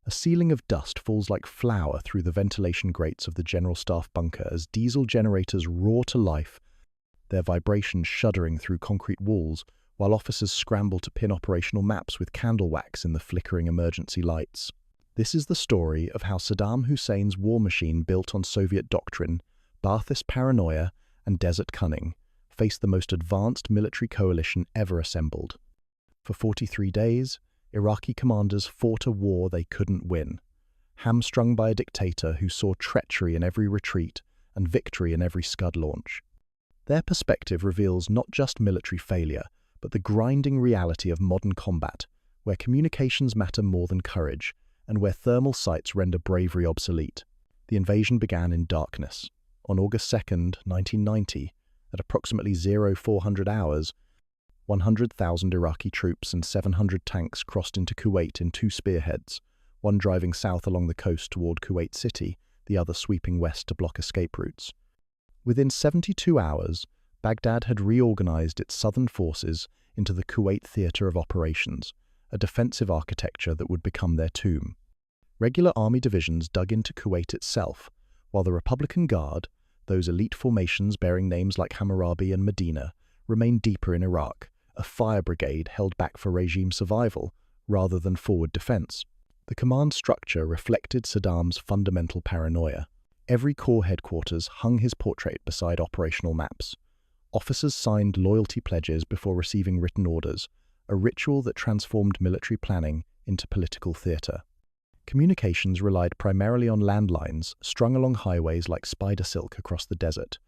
A ceiling of dust falls like flour through the ventilation grates of the General Staff bunker as diesel generators roar to life, their vibrations shuddering through concrete walls, while officers scramble to pin operational maps with candle wax in the flickering emergency lights. This is the story of how Saddam Hussein's war machine, built on Soviet doctrine, Ba'athist paranoia, and desert cunning, faced the most advanced military coalition ever assembled. For 43 days, Iraqi commanders fought a war they couldn't win, hamstrung by a dictator who saw treachery in every retreat and victory in every Scud launch. Their perspective reveals not just military failure, but the grinding reality of modern combat, where communications matter more than courage, and where thermal sights render bravery obsolete. The invasion began in darkness. On August 2nd, 1990, at approximately 0400 hours, 100,000 Iraqi troops and 700 tanks crossed into Kuwait in two spearheads, one driving south along the coast toward Kuwait City, the other sweeping west to block escape routes. Within 72 hours, Baghdad had reorganized its southern forces into the Kuwait Theatre of Operations, a defensive architecture that would become their tomb. Regular army divisions dug into Kuwait itself, while the Republican Guard, those elite formations bearing names like Hammurabi and Medina, remained deeper in Iraq, a fire brigade held back for regime survival rather than forward defense. The command structure reflected Saddam's fundamental paranoia. Every corps headquarters hung his portrait beside operational maps. Officers signed loyalty pledges before receiving written orders, a ritual that transformed military planning into political theatre. Communications relied primarily on landlines strung along highways like spider silk across the desert.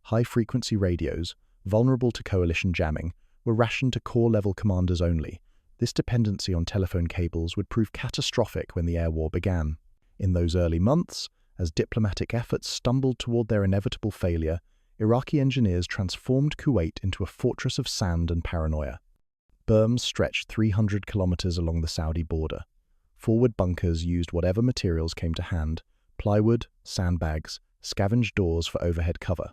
High-frequency radios, vulnerable to coalition jamming, were rationed to corps-level commanders only. This dependency on telephone cables would prove catastrophic when the air war began. In those early months, as diplomatic efforts stumbled toward their inevitable failure, Iraqi engineers transformed Kuwait into a fortress of sand and paranoia. Berms stretched 300 kilometers along the Saudi border. Forward bunkers used whatever materials came to hand: plywood, sandbags, scavenged doors for overhead cover.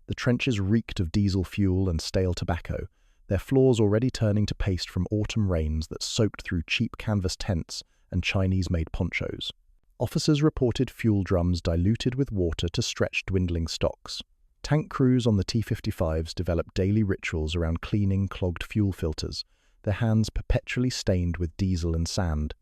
The trenches reeked of diesel fuel and stale tobacco, their floors already turning to paste from autumn rains that soaked through cheap canvas tents and Chinese-made ponchos. Officers reported fuel drums diluted with water to stretch dwindling stocks. Tank crews on the T-55s developed daily rituals around cleaning clogged fuel filters, their hands perpetually stained with diesel and sand.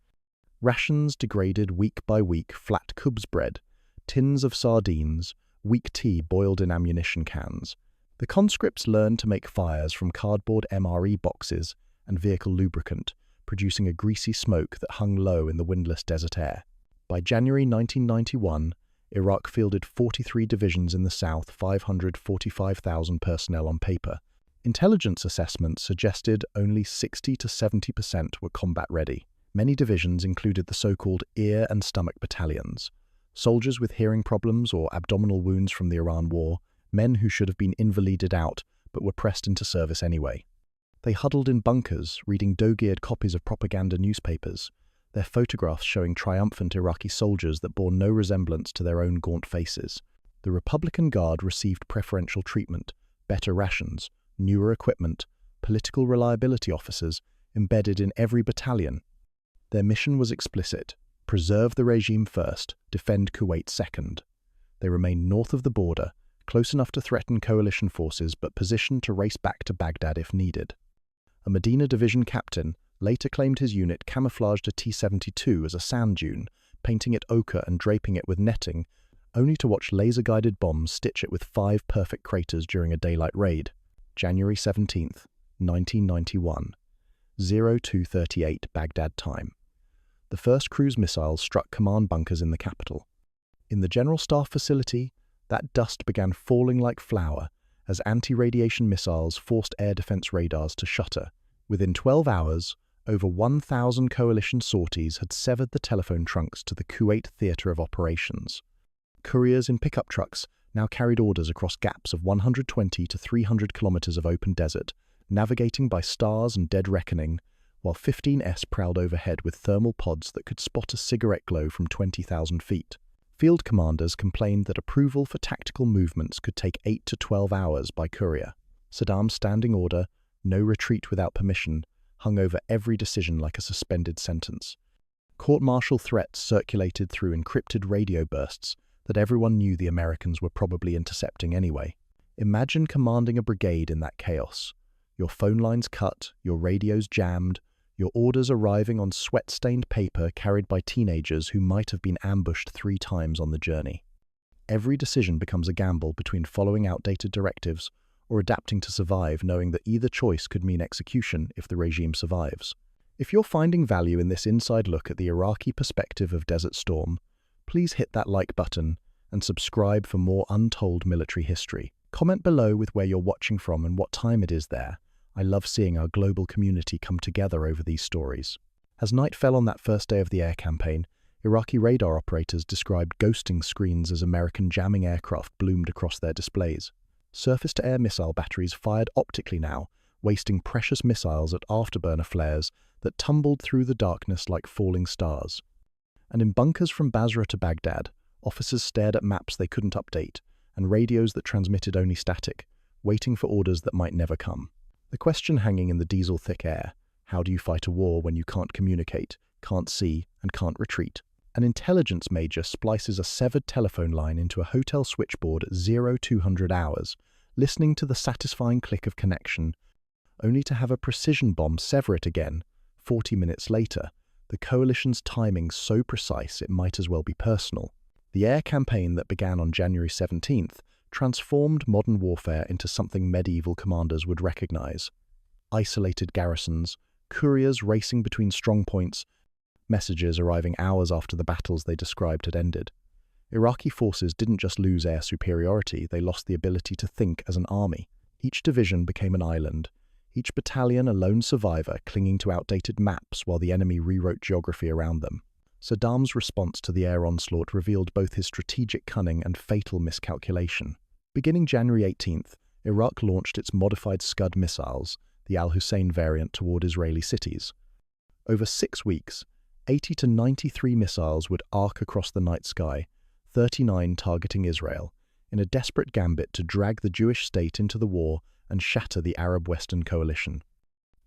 Rations degraded week by week flat Kubz bread, tins of sardines, weak tea boiled in ammunition cans. The conscripts learned to make fires from cardboard MRE boxes and vehicle lubricant, producing a greasy smoke that hung low in the windless desert air. By January 1991, Iraq fielded 43 divisions in the south, 545,000 personnel on paper. Intelligence assessments suggested only 60 to 70% were combat-ready. Many divisions included the so-called ear and stomach battalions, soldiers with hearing problems or abdominal wounds from the Iran War, men who should have been invalided out but were pressed into service anyway. They huddled in bunkers, reading dog-eared copies of propaganda newspapers, their photographs showing triumphant Iraqi soldiers that bore no resemblance to their own gaunt faces. The Republican Guard received preferential treatment, better rations, newer equipment, political reliability officers embedded in every battalion. Their mission was explicit: preserve the regime first, defend Kuwait second. They remained north of the border, close enough to threaten coalition forces but positioned to race back to Baghdad if needed. A Medina division captain later claimed his unit camouflaged a T-72 as a sand dune, painting it ochre and draping it with netting, only to watch laser-guided bombs stitch it with 5 perfect craters during a daylight raid. January 17th, 1991, 0238 Baghdad time. The first cruise missiles struck command bunkers in the capital. In the General Staff facility, that dust began falling like flour as anti-radiation missiles forced air defense radars to shutter. Within 12 hours, over 1,000 coalition sorties had severed the telephone trunks to the Kuwait Theatre of Operations. Couriers in pickup trucks now carried orders across gaps of 120 to 300 kilometers of open desert, navigating by stars and dead reckoning, while 15S prowled overhead with thermal pods that could spot a cigarette glow from 20,000 feet. Field commanders complained that approval for tactical movements could take 8 to 12 hours by courier. Saddam's standing order, no retreat without permission, hung over every decision like a suspended sentence. Court-martial threats circulated through encrypted radio bursts that everyone knew the Americans were probably intercepting anyway. Imagine commanding a brigade in that chaos. Your phone lines cut, your radios jammed, your orders arriving on sweat-stained paper carried by teenagers who might have been ambushed 3 times on the journey. Every decision becomes a gamble between following outdated directives or adapting to survive, knowing that either choice could mean execution if the regime survives. If you're finding value in this inside look at the Iraqi perspective of Desert Storm, please hit that like button and subscribe for more untold military history. Comment below with where you're watching from and what time it is there. I love seeing our global community come together over these stories. As night fell on that first day of the air campaign, Iraqi radar operators described ghosting screens as American jamming aircraft bloomed across their displays. Surface-to-air missile batteries fired optically now, wasting precious missiles at afterburner flares that tumbled through the darkness like falling stars. And in bunkers from Basra to Baghdad, officers stared at maps they couldn't update and radios that transmitted only static, waiting for orders that might never come. The question hanging in the diesel-thick air: how do you fight a war when you can't communicate, can't see, and can't retreat? An intelligence major splices a severed telephone line into a hotel switchboard at 0200 hours, listening to the satisfying click of connection, only to have a precision bomb sever it again 40 minutes later, the coalition's timing so precise it might as well be personal. The air campaign that began on January 17th transformed modern warfare into something medieval commanders would recognize. Isolated garrisons, couriers racing between strongpoints, messages arriving hours after the battles they described had ended. Iraqi forces didn't just lose air superiority, they lost the ability to think as an army. Each division became an island, each battalion a lone survivor clinging to outdated maps while the enemy rewrote geography around them. Saddam's response to the air onslaught revealed both his strategic cunning and fatal miscalculation. Beginning January 18th, Iraq launched its modified Scud missiles, the Al Hussein variant, toward Israeli cities. Over 6 weeks, 80 to 93 missiles would arc across the night sky, 39 targeting Israel, in a desperate gambit to drag the Jewish state into the war and shatter the Arab Western coalition.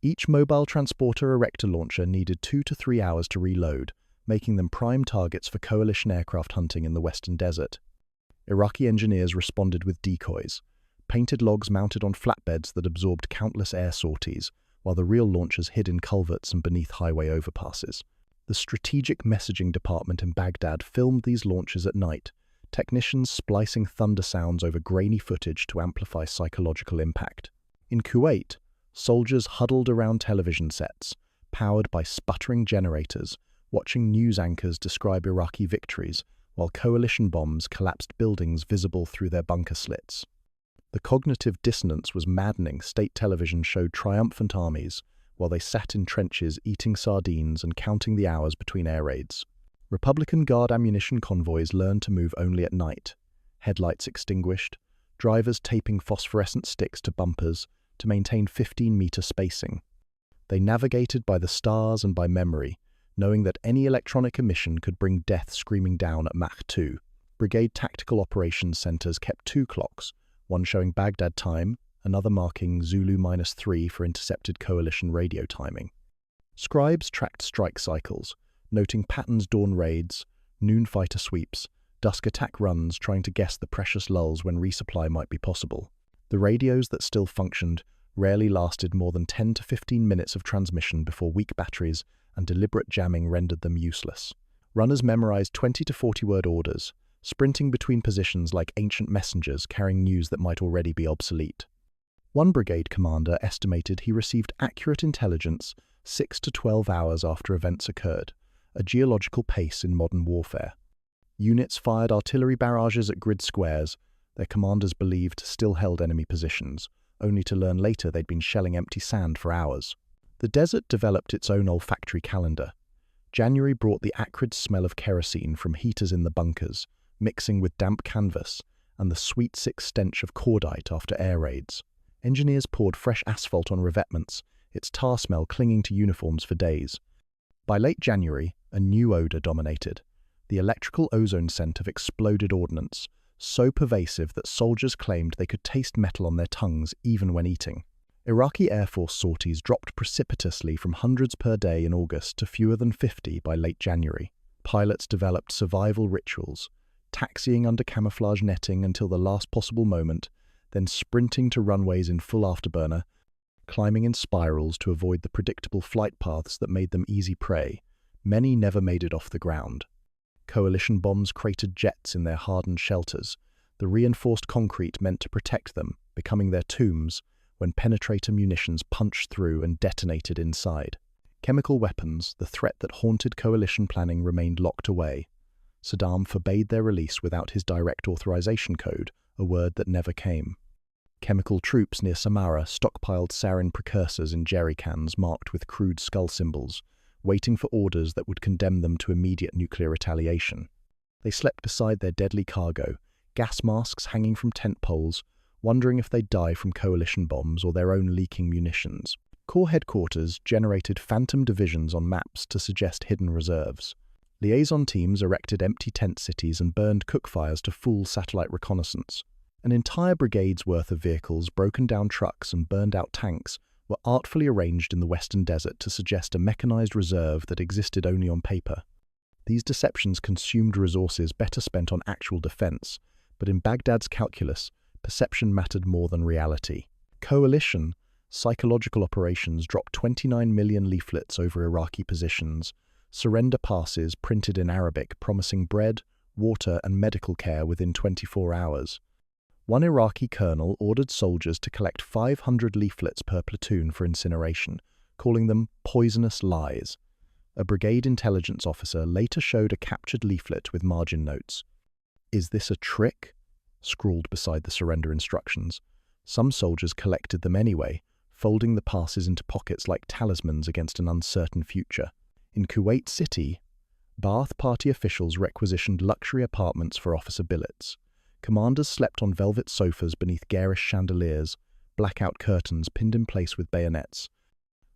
Each mobile transporter erector launcher needed 2 to 3 hours to reload, making them prime targets for coalition aircraft hunting in the Western Desert. Iraqi engineers responded with decoys, painted logs mounted on flatbeds that absorbed countless air sorties, while the real launchers hid in culverts and beneath highway overpasses. The strategic messaging department in Baghdad filmed these launches at night, technicians splicing thunder sounds over grainy footage to amplify psychological impact. In Kuwait, soldiers huddled around television sets, powered by sputtering generators, watching news anchors describe Iraqi victories, while coalition bombs collapsed buildings visible through their bunker slits. The cognitive dissonance was maddening. State television showed triumphant armies, while they sat in trenches eating sardines and counting the hours between air raids. Republican Guard ammunition convoys learned to move only at night, headlights extinguished, drivers taping phosphorescent sticks to bumpers to maintain 15-meter spacing. They navigated by the stars and by memory, knowing that any electronic emission could bring death screaming down at Mach 2. Brigade tactical operations centers kept 2 clocks, one showing Baghdad time, another marking Zulu-3 for intercepted coalition radio timing. Scribes tracked strike cycles, noting patterns: dawn raids, noon fighter sweeps, dusk attack runs, trying to guess the precious lulls when resupply might be possible. The radios that still functioned rarely lasted more than 10 to 15 minutes of transmission before weak batteries and deliberate jamming rendered them useless. Runners memorized 20 to 40-word orders, sprinting between positions like ancient messengers carrying news that might already be obsolete. One brigade commander estimated he received accurate intelligence 6 to 12 hours after events occurred, a geological pace in modern warfare. Units fired artillery barrages at grid squares their commanders believed still held enemy positions, only to learn later they'd been shelling empty sand for hours. The desert developed its own olfactory calendar. January brought the acrid smell of kerosene from heaters in the bunkers, mixing with damp canvas, and the sweet sick stench of cordite after air raids. Engineers poured fresh asphalt on revetments, its tar smell clinging to uniforms for days. By late January, a new odor dominated, the electrical ozone scent of exploded ordnance, so pervasive that soldiers claimed they could taste metal on their tongues even when eating. Iraqi Air Force sorties dropped precipitously from hundreds per day in August to fewer than 50 by late January. Pilots developed survival rituals, taxiing under camouflage netting until the last possible moment, then sprinting to runways in full afterburner, climbing in spirals to avoid the predictable flight paths that made them easy prey. Many never made it off the ground. Coalition bombs cratered jets in their hardened shelters, the reinforced concrete meant to protect them, becoming their tombs when penetrator munitions punched through and detonated inside. Chemical weapons, the threat that haunted coalition planning, remained locked away. Saddam forbade their release without his direct authorization code, a word that never came. Chemical troops near Samarra stockpiled sarin precursors in jerry cans marked with crude skull symbols, waiting for orders that would condemn them to immediate nuclear retaliation. They slept beside their deadly cargo, gas masks hanging from tent poles, wondering if they'd die from coalition bombs or their own leaking munitions. Corps headquarters generated phantom divisions on maps to suggest hidden reserves. Liaison teams erected empty tent cities and burned cookfires to fool satellite reconnaissance. An entire brigade's worth of vehicles, broken down trucks and burned out tanks were artfully arranged in the western desert to suggest a mechanized reserve that existed only on paper. These deceptions consumed resources better spent on actual defense, but in Baghdad's calculus, perception mattered more than reality. Coalition psychological operations dropped 29 million leaflets over Iraqi positions, surrender passes printed in Arabic promising bread, water and medical care within 24 hours. One Iraqi colonel ordered soldiers to collect 500 leaflets per platoon for incineration, calling them poisonous lies. A brigade intelligence officer later showed a captured leaflet with margin notes. "Is this a trick?" scrawled beside the surrender instructions. Some soldiers collected them anyway, folding the passes into pockets like talismans against an uncertain future. In Kuwait City, Ba'ath Party officials requisitioned luxury apartments for officer billets. Commanders slept on velvet sofas beneath garish chandeliers, blackout curtains pinned in place with bayonets.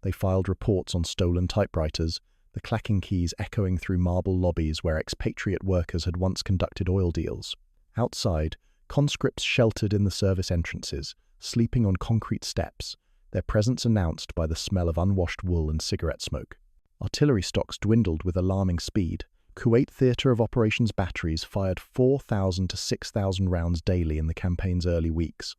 They filed reports on stolen typewriters, the clacking keys echoing through marble lobbies where expatriate workers had once conducted oil deals. Outside, conscripts sheltered in the service entrances, sleeping on concrete steps, their presence announced by the smell of unwashed wool and cigarette smoke. Artillery stocks dwindled with alarming speed. Kuwait Theatre of Operations batteries fired 4,000 to 6,000 rounds daily in the campaign's early weeks.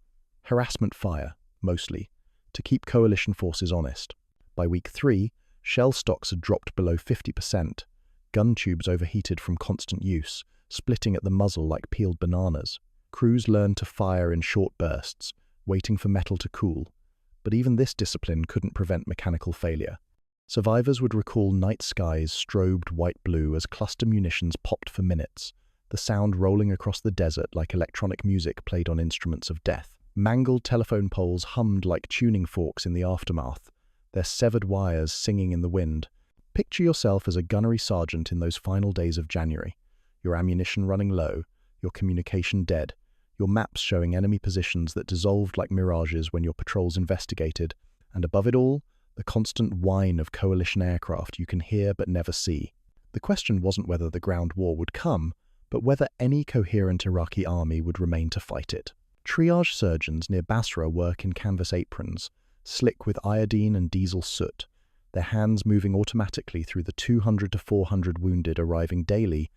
Harassment fire, mostly, to keep coalition forces honest. By week 3, shell stocks had dropped below 50%, gun tubes overheated from constant use, splitting at the muzzle like peeled bananas. Crews learned to fire in short bursts, waiting for metal to cool. But even this discipline couldn't prevent mechanical failure. Survivors would recall night skies strobed white-blue as cluster munitions popped for minutes, the sound rolling across the desert like electronic music played on instruments of death. Mangled telephone poles hummed like tuning forks in the aftermath, their severed wires singing in the wind. Picture yourself as a gunnery sergeant in those final days of January, your ammunition running low, your communication dead, your maps showing enemy positions that dissolved like mirages when your patrols investigated, and above it all, the constant whine of coalition aircraft you can hear but never see. The question wasn't whether the ground war would come, but whether any coherent Iraqi army would remain to fight it. Triage surgeons near Basra work in canvas aprons, slick with iodine and diesel soot, their hands moving automatically through the 200 to 400 wounded arriving daily,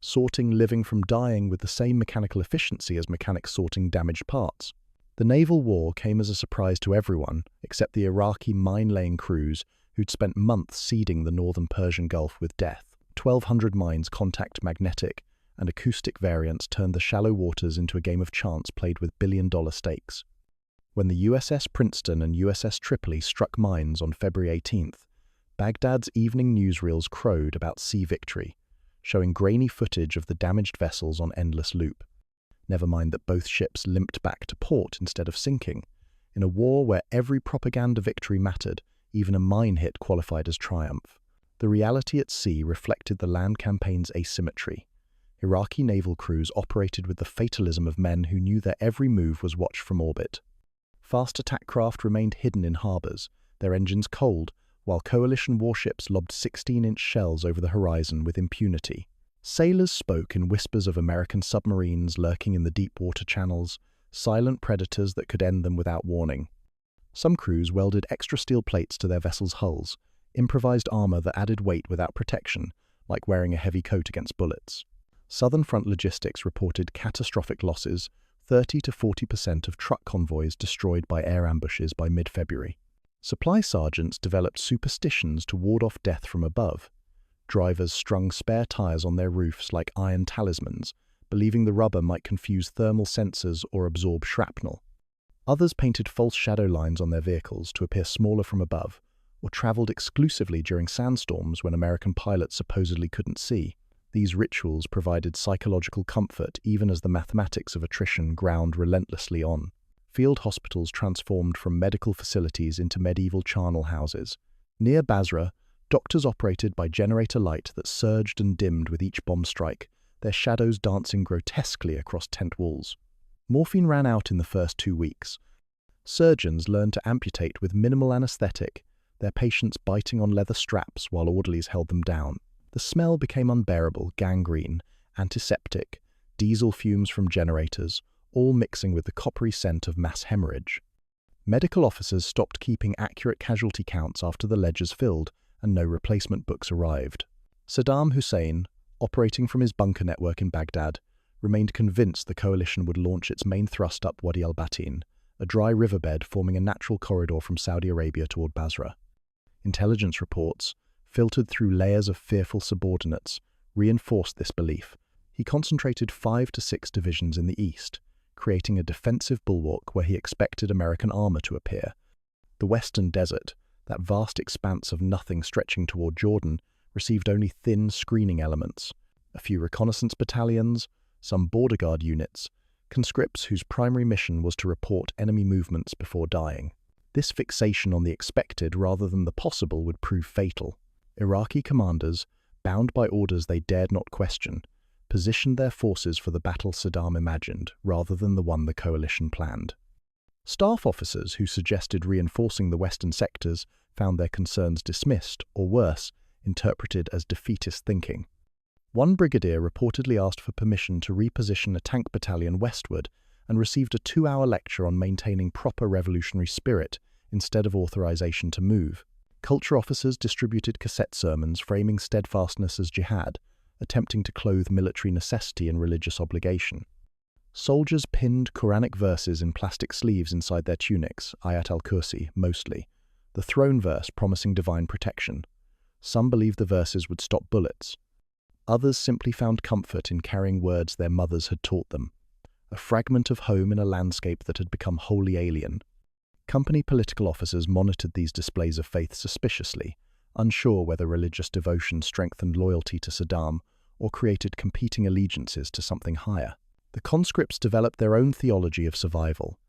sorting living from dying with the same mechanical efficiency as mechanics sorting damaged parts. The naval war came as a surprise to everyone except the Iraqi mine-laying crews who'd spent months seeding the northern Persian Gulf with death. 1,200 mines contact magnetic and acoustic variants turned the shallow waters into a game of chance played with billion-dollar stakes. When the USS Princeton and USS Tripoli struck mines on February 18th, Baghdad's evening newsreels crowed about sea victory, showing grainy footage of the damaged vessels on endless loop. Never mind that both ships limped back to port instead of sinking. In a war where every propaganda victory mattered, even a mine hit qualified as triumph. The reality at sea reflected the land campaign's asymmetry. Iraqi naval crews operated with the fatalism of men who knew their every move was watched from orbit. Fast attack craft remained hidden in harbors, their engines cold, while coalition warships lobbed 16-inch shells over the horizon with impunity. Sailors spoke in whispers of American submarines lurking in the deep water channels, silent predators that could end them without warning. Some crews welded extra steel plates to their vessels' hulls, improvised armor that added weight without protection, like wearing a heavy coat against bullets. Southern Front Logistics reported catastrophic losses, 30 to 40% of truck convoys destroyed by air ambushes by mid-February. Supply sergeants developed superstitions to ward off death from above. Drivers strung spare tires on their roofs like iron talismans, believing the rubber might confuse thermal sensors or absorb shrapnel. Others painted false shadow lines on their vehicles to appear smaller from above, or traveled exclusively during sandstorms when American pilots supposedly couldn't see. These rituals provided psychological comfort even as the mathematics of attrition ground relentlessly on. Field hospitals transformed from medical facilities into medieval charnel houses. Near Basra, doctors operated by generator light that surged and dimmed with each bomb strike, their shadows dancing grotesquely across tent walls. Morphine ran out in the first 2 weeks. Surgeons learned to amputate with minimal anesthetic, their patients biting on leather straps while orderlies held them down. The smell became unbearable: gangrene, antiseptic, diesel fumes from generators, all mixing with the coppery scent of mass hemorrhage. Medical officers stopped keeping accurate casualty counts after the ledgers filled and no replacement books arrived. Saddam Hussein, operating from his bunker network in Baghdad, remained convinced the coalition would launch its main thrust up Wadi al-Batin, a dry riverbed forming a natural corridor from Saudi Arabia toward Basra. Intelligence reports, filtered through layers of fearful subordinates, reinforced this belief. He concentrated 5 to 6 divisions in the east, creating a defensive bulwark where he expected American armor to appear. The Western Desert, that vast expanse of nothing stretching toward Jordan, received only thin screening elements, a few reconnaissance battalions, some border guard units, conscripts whose primary mission was to report enemy movements before dying. This fixation on the expected rather than the possible would prove fatal. Iraqi commanders, bound by orders they dared not question, positioned their forces for the battle Saddam imagined rather than the one the coalition planned. Staff officers who suggested reinforcing the western sectors found their concerns dismissed, or worse, interpreted as defeatist thinking. One brigadier reportedly asked for permission to reposition a tank battalion westward and received a 2-hour lecture on maintaining proper revolutionary spirit instead of authorization to move. Culture officers distributed cassette sermons framing steadfastness as jihad, attempting to clothe military necessity and religious obligation. Soldiers pinned Quranic verses in plastic sleeves inside their tunics, Ayat al-Kursi mostly, the throne verse promising divine protection. Some believed the verses would stop bullets. Others simply found comfort in carrying words their mothers had taught them, a fragment of home in a landscape that had become wholly alien. Company political officers monitored these displays of faith suspiciously, unsure whether religious devotion strengthened loyalty to Saddam or created competing allegiances to something higher. The conscripts developed their own theology of survival.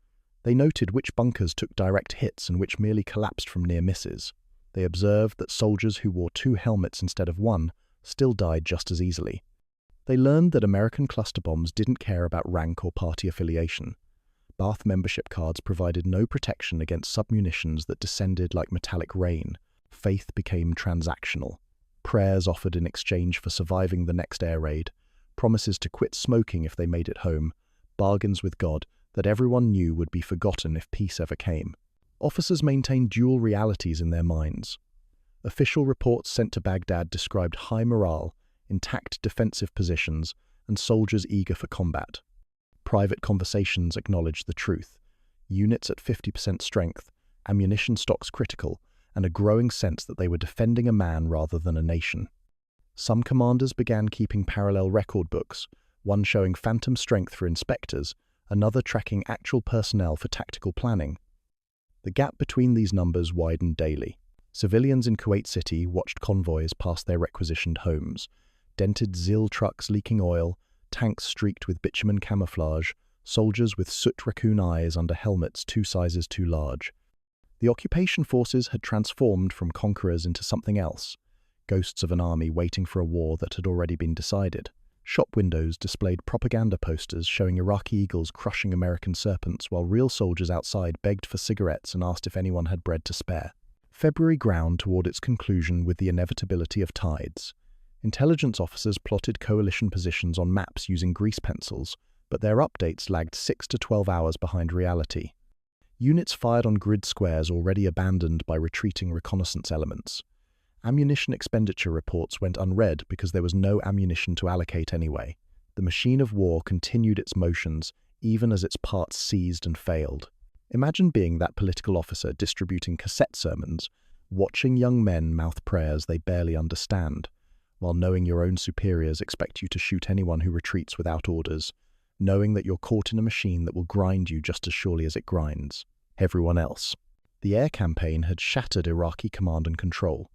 They noted which bunkers took direct hits and which merely collapsed from near misses. They observed that soldiers who wore 2 helmets instead of 1 still died just as easily. They learned that American cluster bombs didn't care about rank or party affiliation. Bath membership cards provided no protection against submunitions that descended like metallic rain. Faith became transactional. Prayers offered in exchange for surviving the next air raid, promises to quit smoking if they made it home, bargains with God that everyone knew would be forgotten if peace ever came. Officers maintained dual realities in their minds. Official reports sent to Baghdad described high morale, intact defensive positions, and soldiers eager for combat. Private conversations acknowledged the truth: units at 50% strength, ammunition stocks critical, and a growing sense that they were defending a man rather than a nation. Some commanders began keeping parallel record books, one showing phantom strength for inspectors, another tracking actual personnel for tactical planning. The gap between these numbers widened daily. Civilians in Kuwait City watched convoys pass their requisitioned homes, dented ZIL trucks leaking oil, tanks streaked with bitumen camouflage, soldiers with soot raccoon eyes under helmets 2 sizes too large. The occupation forces had transformed from conquerors into something else, ghosts of an army waiting for a war that had already been decided. Shop windows displayed propaganda posters showing Iraqi eagles crushing American serpents while real soldiers outside begged for cigarettes and asked if anyone had bread to spare. February ground toward its conclusion with the inevitability of tides. Intelligence officers plotted coalition positions on maps using grease pencils, but their updates lagged 6 to 12 hours behind reality. Units fired on grid squares already abandoned by retreating reconnaissance elements. Ammunition expenditure reports went unread because there was no ammunition to allocate anyway. The machine of war continued its motions, even as its parts seized and failed. Imagine being that political officer distributing cassette sermons, watching young men mouth prayers they barely understand, while knowing your own superiors expect you to shoot anyone who retreats without orders, knowing that you're caught in a machine that will grind you just as surely as it grinds everyone else. The air campaign had shattered Iraqi command and control.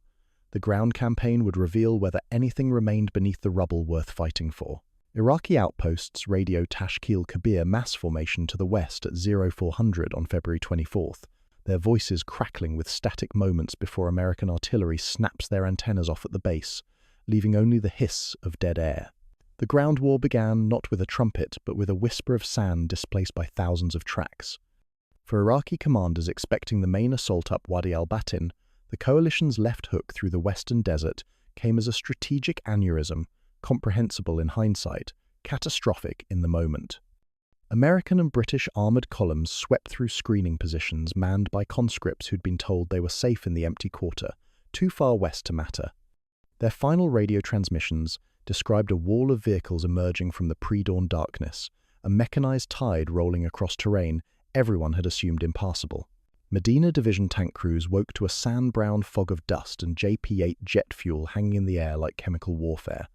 The ground campaign would reveal whether anything remained beneath the rubble worth fighting for. Iraqi outposts radio Tashkil Kabir mass formation to the west at 0400 on February 24th, their voices crackling with static moments before American artillery snaps their antennas off at the base, leaving only the hiss of dead air. The ground war began not with a trumpet, but with a whisper of sand displaced by thousands of tracks. For Iraqi commanders expecting the main assault up Wadi al-Batin, the coalition's left hook through the western desert came as a strategic aneurysm, comprehensible in hindsight, catastrophic in the moment. American and British armoured columns swept through screening positions manned by conscripts who'd been told they were safe in the empty quarter, too far west to matter. Their final radio transmissions described a wall of vehicles emerging from the pre-dawn darkness, a mechanized tide rolling across terrain everyone had assumed impassable. Medina Division tank crews woke to a sand-brown fog of dust and JP-8 jet fuel hanging in the air like chemical warfare.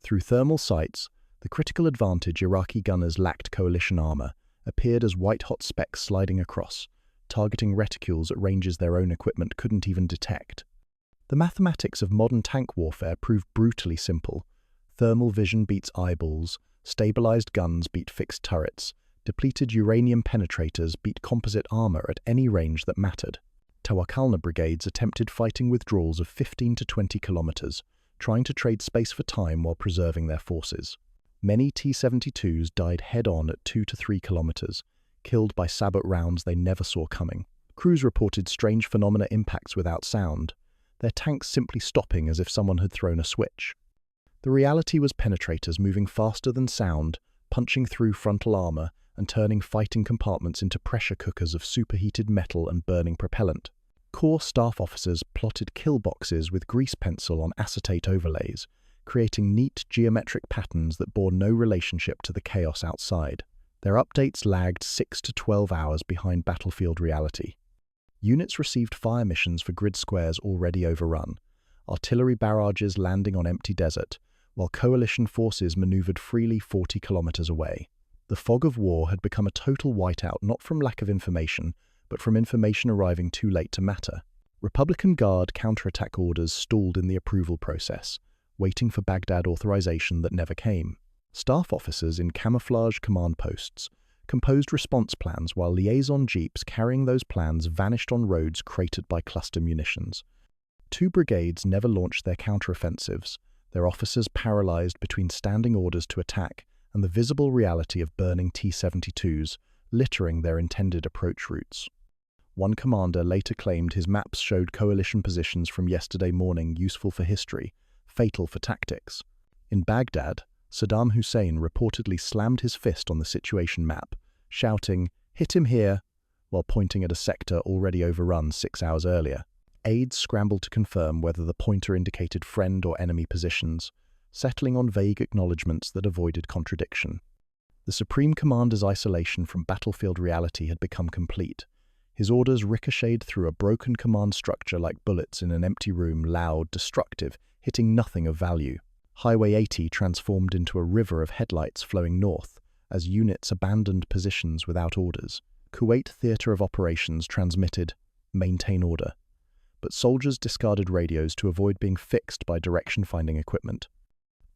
Through thermal sights, the critical advantage Iraqi gunners lacked coalition armor appeared as white-hot specks sliding across, targeting reticules at ranges their own equipment couldn't even detect. The mathematics of modern tank warfare proved brutally simple. Thermal vision beats eyeballs, stabilized guns beat fixed turrets, depleted uranium penetrators beat composite armor at any range that mattered. Tawakkalna brigades attempted fighting withdrawals of 15 to 20 kilometers, trying to trade space for time while preserving their forces. Many T-72s died head-on at 2 to 3 kilometers, killed by sabot rounds they never saw coming. Crews reported strange phenomena impacts without sound, their tanks simply stopping as if someone had thrown a switch. The reality was penetrators moving faster than sound, punching through frontal armor and turning fighting compartments into pressure cookers of superheated metal and burning propellant. Corps staff officers plotted kill boxes with grease pencil on acetate overlays, creating neat geometric patterns that bore no relationship to the chaos outside. Their updates lagged 6 to 12 hours behind battlefield reality. Units received fire missions for grid squares already overrun, artillery barrages landing on empty desert, while coalition forces maneuvered freely 40 kilometers away. The fog of war had become a total whiteout not from lack of information, but from information arriving too late to matter. Republican Guard counterattack orders stalled in the approval process, waiting for Baghdad authorization that never came. Staff officers in camouflage command posts composed response plans while liaison jeeps carrying those plans vanished on roads cratered by cluster munitions. 2 brigades never launched their counteroffensives, their officers paralyzed between standing orders to attack and the visible reality of burning T-72s, littering their intended approach routes. One commander later claimed his maps showed coalition positions from yesterday morning useful for history, fatal for tactics. In Baghdad, Saddam Hussein reportedly slammed his fist on the situation map, shouting, "Hit him here," while pointing at a sector already overrun 6 hours earlier. Aides scrambled to confirm whether the pointer indicated friend or enemy positions, settling on vague acknowledgements that avoided contradiction. The Supreme Commander's isolation from battlefield reality had become complete. His orders ricocheted through a broken command structure like bullets in an empty room, loud, destructive, hitting nothing of value. Highway 80 transformed into a river of headlights flowing north as units abandoned positions without orders. Kuwait Theatre of Operations transmitted, "Maintain order," but soldiers discarded radios to avoid being fixed by direction-finding equipment.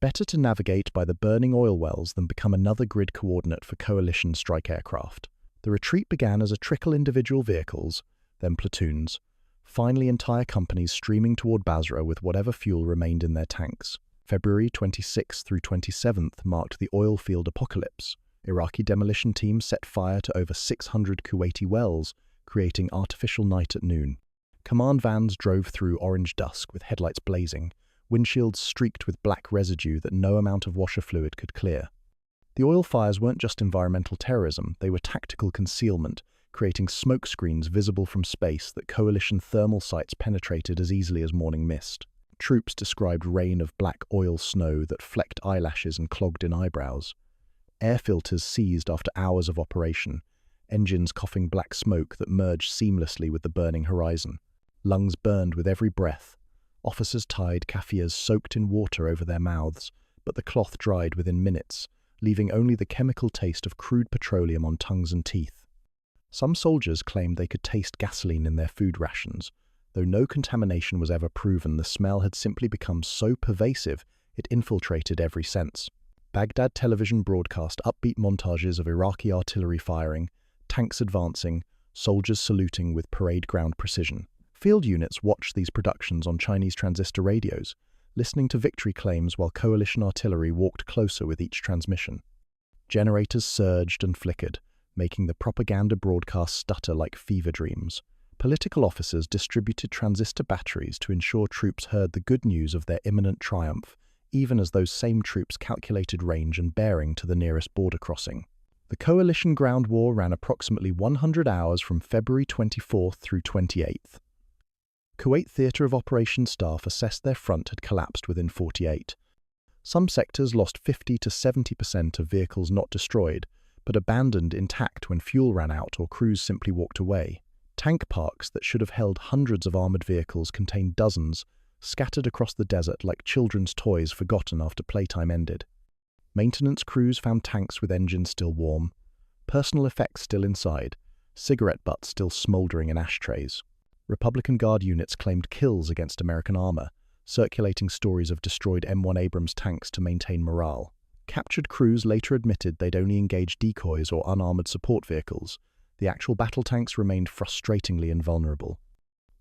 Better to navigate by the burning oil wells than become another grid coordinate for coalition strike aircraft. The retreat began as a trickle individual vehicles, then platoons, finally entire companies streaming toward Basra with whatever fuel remained in their tanks. February 26th through 27th marked the oil field apocalypse. Iraqi demolition teams set fire to over 600 Kuwaiti wells, creating artificial night at noon. Command vans drove through orange dusk with headlights blazing, windshields streaked with black residue that no amount of washer fluid could clear. The oil fires weren't just environmental terrorism, they were tactical concealment, creating smoke screens visible from space that coalition thermal sights penetrated as easily as morning mist. Troops described rain of black oil snow that flecked eyelashes and clogged in eyebrows. Air filters seized after hours of operation, engines coughing black smoke that merged seamlessly with the burning horizon. Lungs burned with every breath. Officers tied kaffirs soaked in water over their mouths, but the cloth dried within minutes, leaving only the chemical taste of crude petroleum on tongues and teeth. Some soldiers claimed they could taste gasoline in their food rations. Though no contamination was ever proven, the smell had simply become so pervasive it infiltrated every sense. Baghdad television broadcast upbeat montages of Iraqi artillery firing, tanks advancing, soldiers saluting with parade ground precision. Field units watched these productions on Chinese transistor radios, listening to victory claims while coalition artillery walked closer with each transmission. Generators surged and flickered, making the propaganda broadcast stutter like fever dreams. Political officers distributed transistor batteries to ensure troops heard the good news of their imminent triumph, even as those same troops calculated range and bearing to the nearest border crossing. The coalition ground war ran approximately 100 hours from February 24th through 28th. Kuwait Theatre of Operations staff assessed their front had collapsed within 48. Some sectors lost 50 to 70% of vehicles not destroyed, but abandoned intact when fuel ran out or crews simply walked away. Tank parks that should have held hundreds of armoured vehicles contained dozens, scattered across the desert like children's toys forgotten after playtime ended. Maintenance crews found tanks with engines still warm, personal effects still inside, cigarette butts still smouldering in ashtrays. Republican Guard units claimed kills against American armor, circulating stories of destroyed M1 Abrams tanks to maintain morale. Captured crews later admitted they'd only engaged decoys or unarmored support vehicles. The actual battle tanks remained frustratingly invulnerable.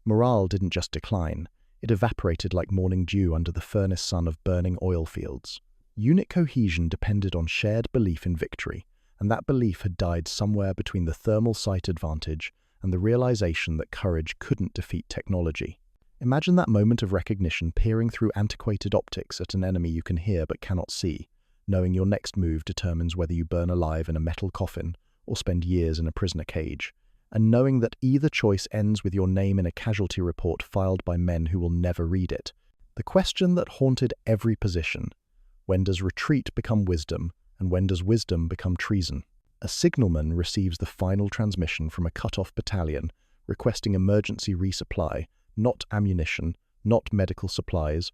Morale didn't just decline, it evaporated like morning dew under the furnace sun of burning oil fields. Unit cohesion depended on shared belief in victory, and that belief had died somewhere between the thermal sight advantage and the realization that courage couldn't defeat technology. Imagine that moment of recognition peering through antiquated optics at an enemy you can hear but cannot see, knowing your next move determines whether you burn alive in a metal coffin or spend years in a prisoner cage, and knowing that either choice ends with your name in a casualty report filed by men who will never read it. The question that haunted every position: when does retreat become wisdom, and when does wisdom become treason? A signalman receives the final transmission from a cut-off battalion requesting emergency resupply, not ammunition, not medical supplies,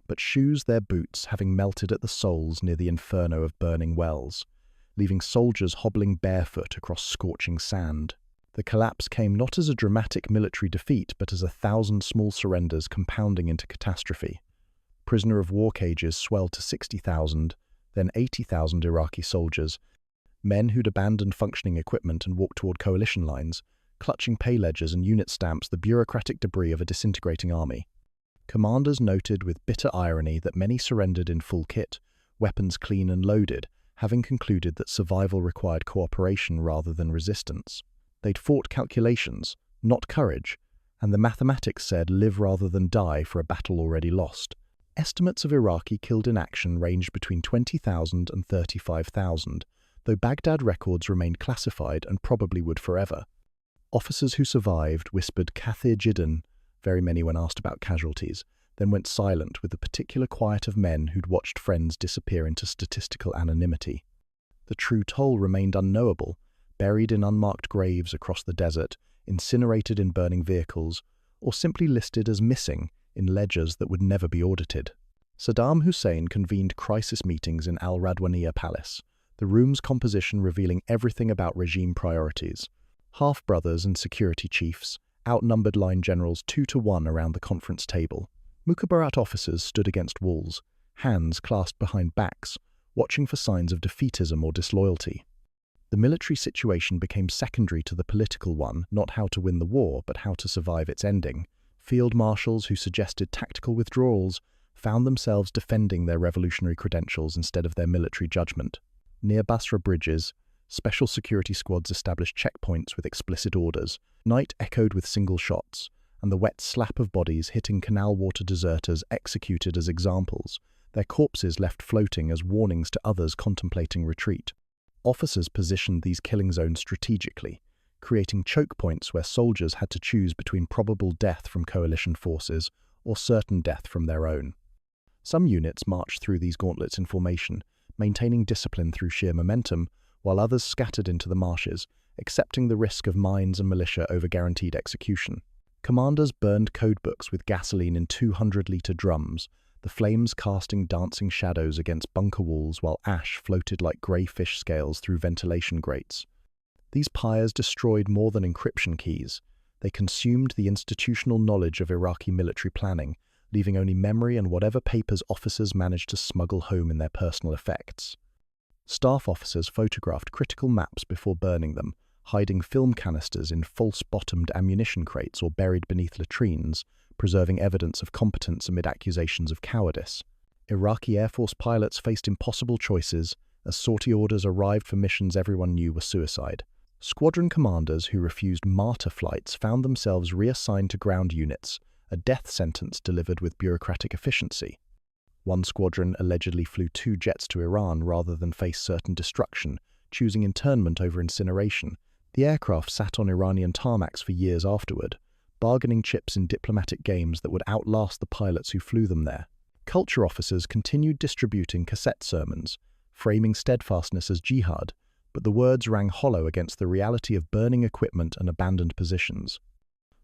but shoes their boots having melted at the soles near the inferno of burning wells, leaving soldiers hobbling barefoot across scorching sand. The collapse came not as a dramatic military defeat, but as 1,000 small surrenders compounding into catastrophe. Prisoner of war cages swelled to 60,000, then 80,000 Iraqi soldiers, men who'd abandoned functioning equipment and walked toward coalition lines, clutching pay ledgers and unit stamps, the bureaucratic debris of a disintegrating army. Commanders noted with bitter irony that many surrendered in full kit, weapons clean and loaded, having concluded that survival required cooperation rather than resistance. They'd fought calculations, not courage, and the mathematics said live rather than die for a battle already lost. Estimates of Iraqi killed in action ranged between 20,000 and 35,000, though Baghdad records remained classified and probably would forever. Officers who survived whispered "Kathir Jiddan," very many when asked about casualties, then went silent with the particular quiet of men who'd watched friends disappear into statistical anonymity. The true toll remained unknowable, buried in unmarked graves across the desert, incinerated in burning vehicles, or simply listed as missing in ledgers that would never be audited. Saddam Hussein convened crisis meetings in Al Radwaniyah Palace, the room's composition revealing everything about regime priorities. Half-brothers and security chiefs, outnumbered line generals 2-to-1 around the conference table. Mukhabarat officers stood against walls, hands clasped behind backs, watching for signs of defeatism or disloyalty. The military situation became secondary to the political one, not how to win the war, but how to survive its ending. Field marshals who suggested tactical withdrawals found themselves defending their revolutionary credentials instead of their military judgment. Near Basra bridges, special security squads established checkpoints with explicit orders. Night echoed with single shots, and the wet slap of bodies hitting canal water deserters executed as examples, their corpses left floating as warnings to others contemplating retreat. Officers positioned these killing zones strategically, creating choke points where soldiers had to choose between probable death from coalition forces or certain death from their own. Some units marched through these gauntlets in formation, maintaining discipline through sheer momentum, while others scattered into the marshes, accepting the risk of mines and militia over guaranteed execution. Commanders burned codebooks with gasoline in 200-litre drums, the flames casting dancing shadows against bunker walls while ash floated like grey fish scales through ventilation grates. These pyres destroyed more than encryption keys. They consumed the institutional knowledge of Iraqi military planning, leaving only memory and whatever papers officers managed to smuggle home in their personal effects. Staff officers photographed critical maps before burning them, hiding film canisters in false-bottomed ammunition crates or buried beneath latrines, preserving evidence of competence amid accusations of cowardice. Iraqi Air Force pilots faced impossible choices as sortie orders arrived for missions everyone knew were suicide. Squadron commanders who refused martyr flights found themselves reassigned to ground units, a death sentence delivered with bureaucratic efficiency. One squadron allegedly flew 2 jets to Iran rather than face certain destruction, choosing internment over incineration. The aircraft sat on Iranian tarmacs for years afterward, bargaining chips in diplomatic games that would outlast the pilots who flew them there. Culture officers continued distributing cassette sermons, framing steadfastness as jihad, but the words rang hollow against the reality of burning equipment and abandoned positions.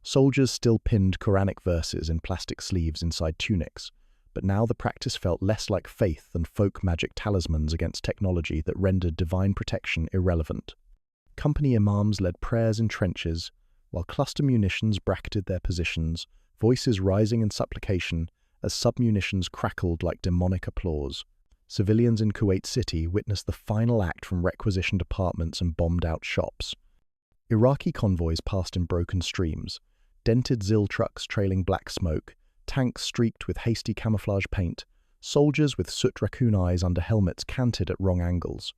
Soldiers still pinned Quranic verses in plastic sleeves inside tunics, but now the practice felt less like faith than folk magic talismans against technology that rendered divine protection irrelevant. Company imams led prayers in trenches, while cluster munitions bracketed their positions, voices rising in supplication as submunitions crackled like demonic applause. Civilians in Kuwait City witnessed the final act from requisitioned apartments and bombed-out shops. Iraqi convoys passed in broken streams, dented ZIL trucks trailing black smoke, tanks streaked with hasty camouflage paint, soldiers with soot raccoon eyes under helmets canted at wrong angles.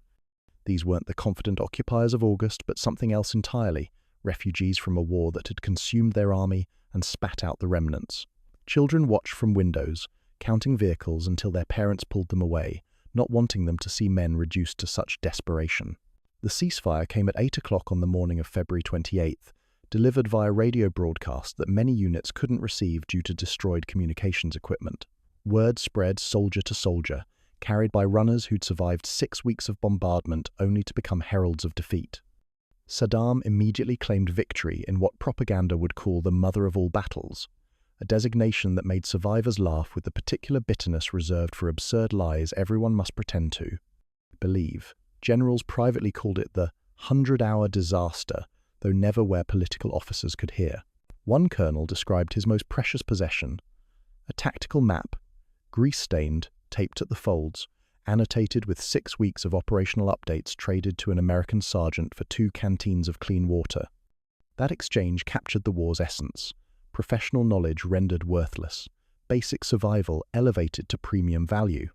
These weren't the confident occupiers of August, but something else entirely, refugees from a war that had consumed their army and spat out the remnants. Children watched from windows, counting vehicles until their parents pulled them away, not wanting them to see men reduced to such desperation. The ceasefire came at 8 o'clock on the morning of February 28th, delivered via radio broadcast that many units couldn't receive due to destroyed communications equipment. Word spread soldier to soldier, carried by runners who'd survived 6 weeks of bombardment only to become heralds of defeat. Saddam immediately claimed victory in what propaganda would call the mother of all battles, a designation that made survivors laugh with the particular bitterness reserved for absurd lies everyone must pretend to believe. Generals privately called it the 100-hour disaster, though never where political officers could hear. One colonel described his most precious possession, a tactical map, grease-stained, taped at the folds, annotated with 6 weeks of operational updates traded to an American sergeant for 2 canteens of clean water. That exchange captured the war's essence. Professional knowledge rendered worthless, basic survival elevated to premium value.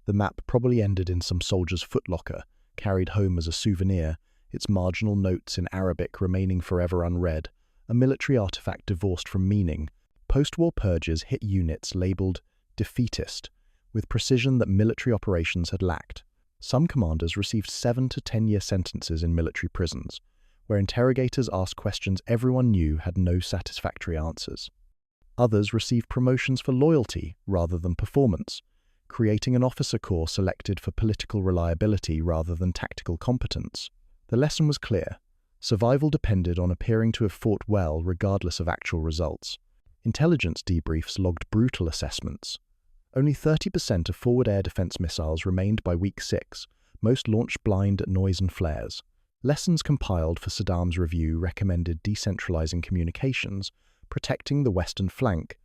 The map probably ended in some soldier's footlocker, carried home as a souvenir, its marginal notes in Arabic remaining forever unread, a military artifact divorced from meaning. Post-war purges hit units labeled defeatist, with precision that military operations had lacked. Some commanders received 7 to 10-year sentences in military prisons, where interrogators asked questions everyone knew had no satisfactory answers. Others received promotions for loyalty rather than performance, creating an officer corps selected for political reliability rather than tactical competence. The lesson was clear. Survival depended on appearing to have fought well regardless of actual results. Intelligence debriefs logged brutal assessments. Only 30% of forward air defense missiles remained by week 6, most launched blind at noise and flares. Lessons compiled for Saddam's review recommended decentralizing communications, protecting the western flank,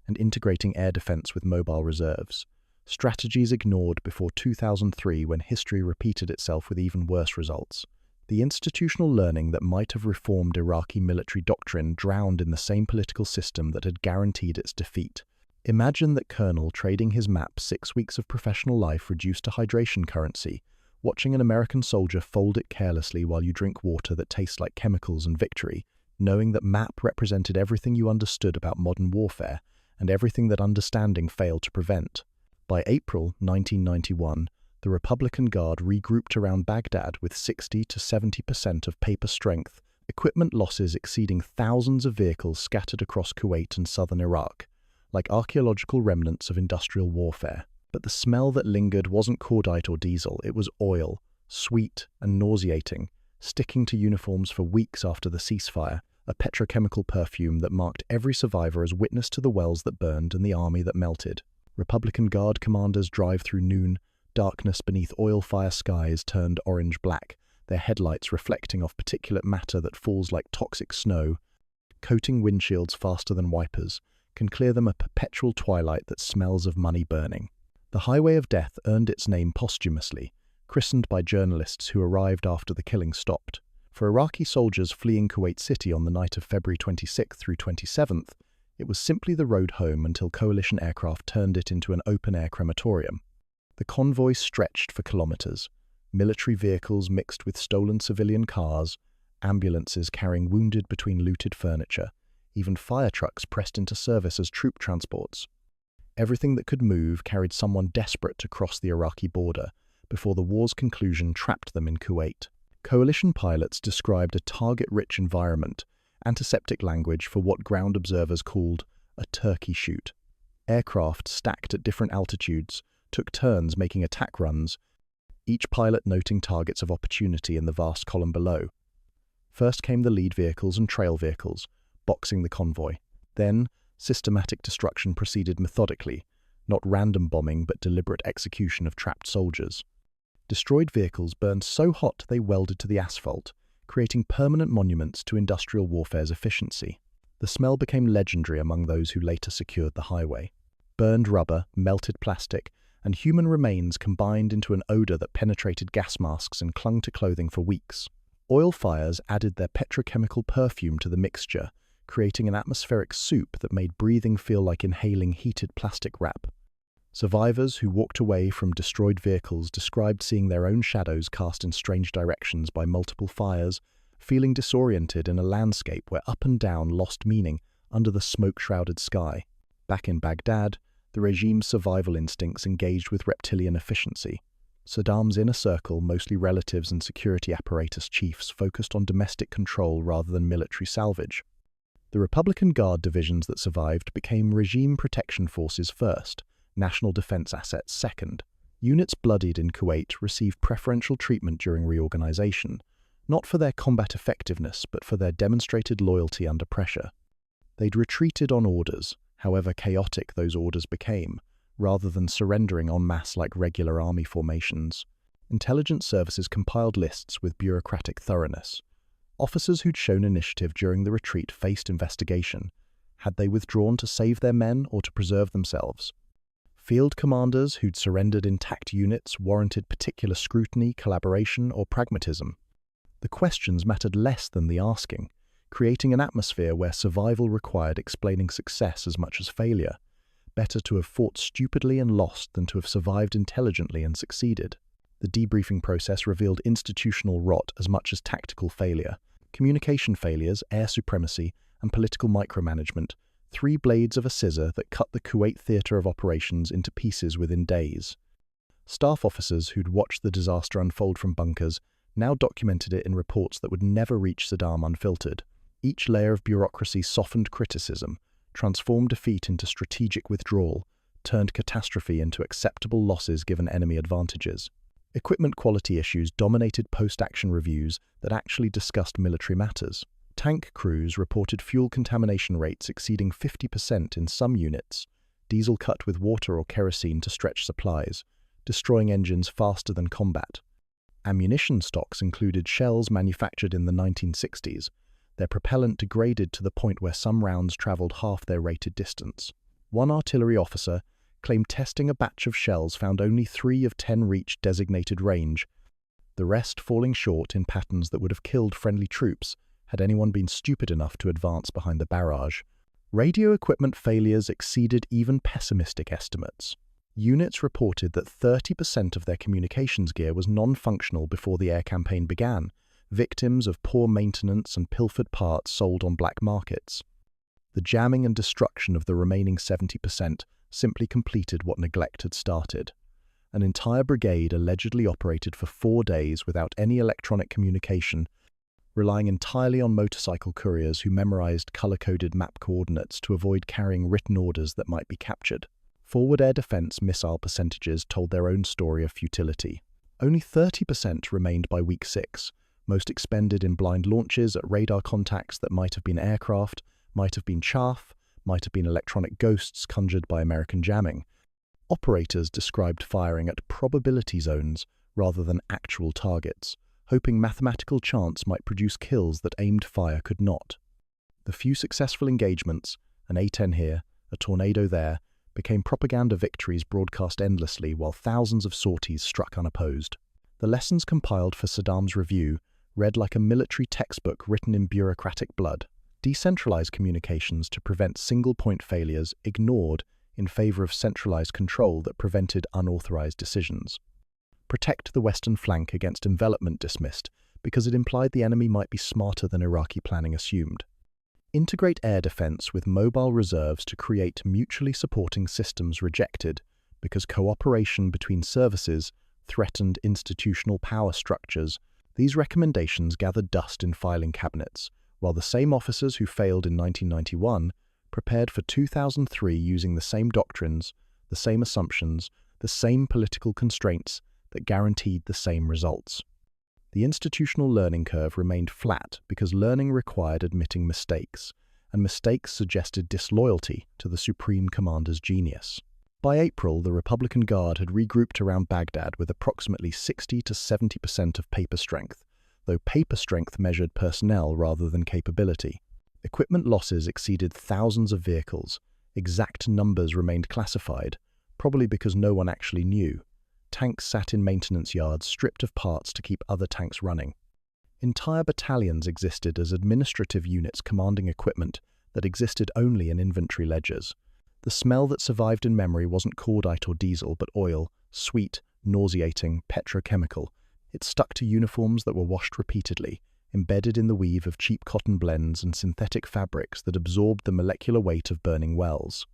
and integrating air defense with mobile reserves. Strategies ignored before 2003 when history repeated itself with even worse results. The institutional learning that might have reformed Iraqi military doctrine drowned in the same political system that had guaranteed its defeat. Imagine that colonel trading his map 6 weeks of professional life reduced to hydration currency, watching an American soldier fold it carelessly while you drink water that tastes like chemicals and victory, knowing that map represented everything you understood about modern warfare and everything that understanding failed to prevent. By April 1991, the Republican Guard regrouped around Baghdad with 60 to 70% of paper strength, equipment losses exceeding thousands of vehicles scattered across Kuwait and southern Iraq, like archaeological remnants of industrial warfare. But the smell that lingered wasn't cordite or diesel, it was oil, sweet and nauseating, sticking to uniforms for weeks after the ceasefire, a petrochemical perfume that marked every survivor as witness to the wells that burned and the army that melted. Republican Guard commanders drive through noon, darkness beneath oil-fire skies turned orange-black, their headlights reflecting off particulate matter that falls like toxic snow, coating windshields faster than wipers, can clear them a perpetual twilight that smells of money burning. The Highway of Death earned its name posthumously, christened by journalists who arrived after the killing stopped. For Iraqi soldiers fleeing Kuwait City on the night of February 26th through 27th, it was simply the road home until coalition aircraft turned it into an open-air crematorium. The convoy stretched for kilometers, military vehicles mixed with stolen civilian cars, ambulances carrying wounded between looted furniture, even fire trucks pressed into service as troop transports. Everything that could move carried someone desperate to cross the Iraqi border before the war's conclusion trapped them in Kuwait. Coalition pilots described a target-rich environment, antiseptic language for what ground observers called a turkey shoot. Aircraft stacked at different altitudes took turns making attack runs, each pilot noting targets of opportunity in the vast column below. First came the lead vehicles and trail vehicles, boxing the convoy. Then, systematic destruction proceeded methodically, not random bombing but deliberate execution of trapped soldiers. Destroyed vehicles burned so hot they welded to the asphalt, creating permanent monuments to industrial warfare's efficiency. The smell became legendary among those who later secured the highway. Burned rubber, melted plastic, and human remains combined into an odor that penetrated gas masks and clung to clothing for weeks. Oil fires added their petrochemical perfume to the mixture, creating an atmospheric soup that made breathing feel like inhaling heated plastic wrap. Survivors who walked away from destroyed vehicles described seeing their own shadows cast in strange directions by multiple fires, feeling disoriented in a landscape where up and down lost meaning under the smoke-shrouded sky. Back in Baghdad, the regime's survival instincts engaged with reptilian efficiency. Saddam's inner circle, mostly relatives and security apparatus chiefs, focused on domestic control rather than military salvage. The Republican Guard divisions that survived became regime protection forces first, national defense assets second. Units bloodied in Kuwait received preferential treatment during reorganization, not for their combat effectiveness but for their demonstrated loyalty under pressure. They'd retreated on orders, however chaotic those orders became, rather than surrendering en masse like regular army formations. Intelligence services compiled lists with bureaucratic thoroughness. Officers who'd shown initiative during the retreat faced investigation. Had they withdrawn to save their men or to preserve themselves? Field commanders who'd surrendered intact units warranted particular scrutiny, collaboration, or pragmatism. The questions mattered less than the asking, creating an atmosphere where survival required explaining success as much as failure. Better to have fought stupidly and lost than to have survived intelligently and succeeded. The debriefing process revealed institutional rot as much as tactical failure. Communication failures, air supremacy, and political micromanagement, three blades of a scissor that cut the Kuwait theatre of operations into pieces within days. Staff officers who'd watched the disaster unfold from bunkers now documented it in reports that would never reach Saddam unfiltered. Each layer of bureaucracy softened criticism, transformed defeat into strategic withdrawal, turned catastrophe into acceptable losses given enemy advantages. Equipment quality issues dominated post-action reviews that actually discussed military matters. Tank crews reported fuel contamination rates exceeding 50% in some units, diesel cut with water or kerosene to stretch supplies, destroying engines faster than combat. Ammunition stocks included shells manufactured in the 1960s, their propellant degraded to the point where some rounds travelled half their rated distance. One artillery officer claimed testing a batch of shells found only 3 of 10 reached designated range, the rest falling short in patterns that would have killed friendly troops had anyone been stupid enough to advance behind the barrage. Radio equipment failures exceeded even pessimistic estimates. Units reported that 30% of their communications gear was non-functional before the air campaign began, victims of poor maintenance and pilfered parts sold on black markets. The jamming and destruction of the remaining 70% simply completed what neglect had started. An entire brigade allegedly operated for 4 days without any electronic communication, relying entirely on motorcycle couriers who memorized color-coded map coordinates to avoid carrying written orders that might be captured. Forward air defense missile percentages told their own story of futility. Only 30% remained by week 6, most expended in blind launches at radar contacts that might have been aircraft, might have been chaff, might have been electronic ghosts conjured by American jamming. Operators described firing at probability zones rather than actual targets, hoping mathematical chance might produce kills that aimed fire could not. The few successful engagements, an A-10 here, a tornado there, became propaganda victories broadcast endlessly while thousands of sorties struck unopposed. The lessons compiled for Saddam's review read like a military textbook written in bureaucratic blood. Decentralized communications to prevent single-point failures ignored in favor of centralized control that prevented unauthorized decisions. Protect the western flank against envelopment dismissed because it implied the enemy might be smarter than Iraqi planning assumed. Integrate air defense with mobile reserves to create mutually supporting systems rejected because cooperation between services threatened institutional power structures. These recommendations gathered dust in filing cabinets, while the same officers who failed in 1991 prepared for 2003 using the same doctrines, the same assumptions, the same political constraints that guaranteed the same results. The institutional learning curve remained flat because learning required admitting mistakes, and mistakes suggested disloyalty to the Supreme Commander's genius. By April, the Republican Guard had regrouped around Baghdad with approximately 60 to 70% of paper strength, though paper strength measured personnel rather than capability. Equipment losses exceeded thousands of vehicles. Exact numbers remained classified, probably because no one actually knew. Tanks sat in maintenance yards stripped of parts to keep other tanks running. Entire battalions existed as administrative units commanding equipment that existed only in inventory ledgers. The smell that survived in memory wasn't cordite or diesel, but oil, sweet, nauseating, petrochemical. It stuck to uniforms that were washed repeatedly, embedded in the weave of cheap cotton blends and synthetic fabrics that absorbed the molecular weight of burning wells.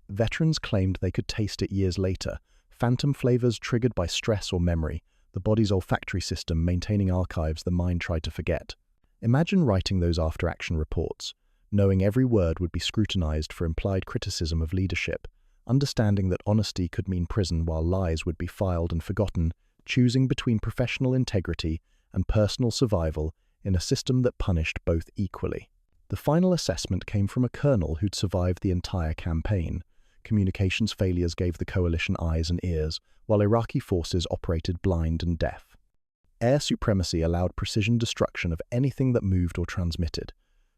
Veterans claimed they could taste it years later, phantom flavors triggered by stress or memory, the body's olfactory system maintaining archives the mind tried to forget. Imagine writing those after-action reports, knowing every word would be scrutinized for implied criticism of leadership, understanding that honesty could mean prison while lies would be filed and forgotten, choosing between professional integrity and personal survival in a system that punished both equally. The final assessment came from a colonel who'd survived the entire campaign. Communications failures gave the coalition eyes and ears, while Iraqi forces operated blind and deaf. Air supremacy allowed precision destruction of anything that moved or transmitted.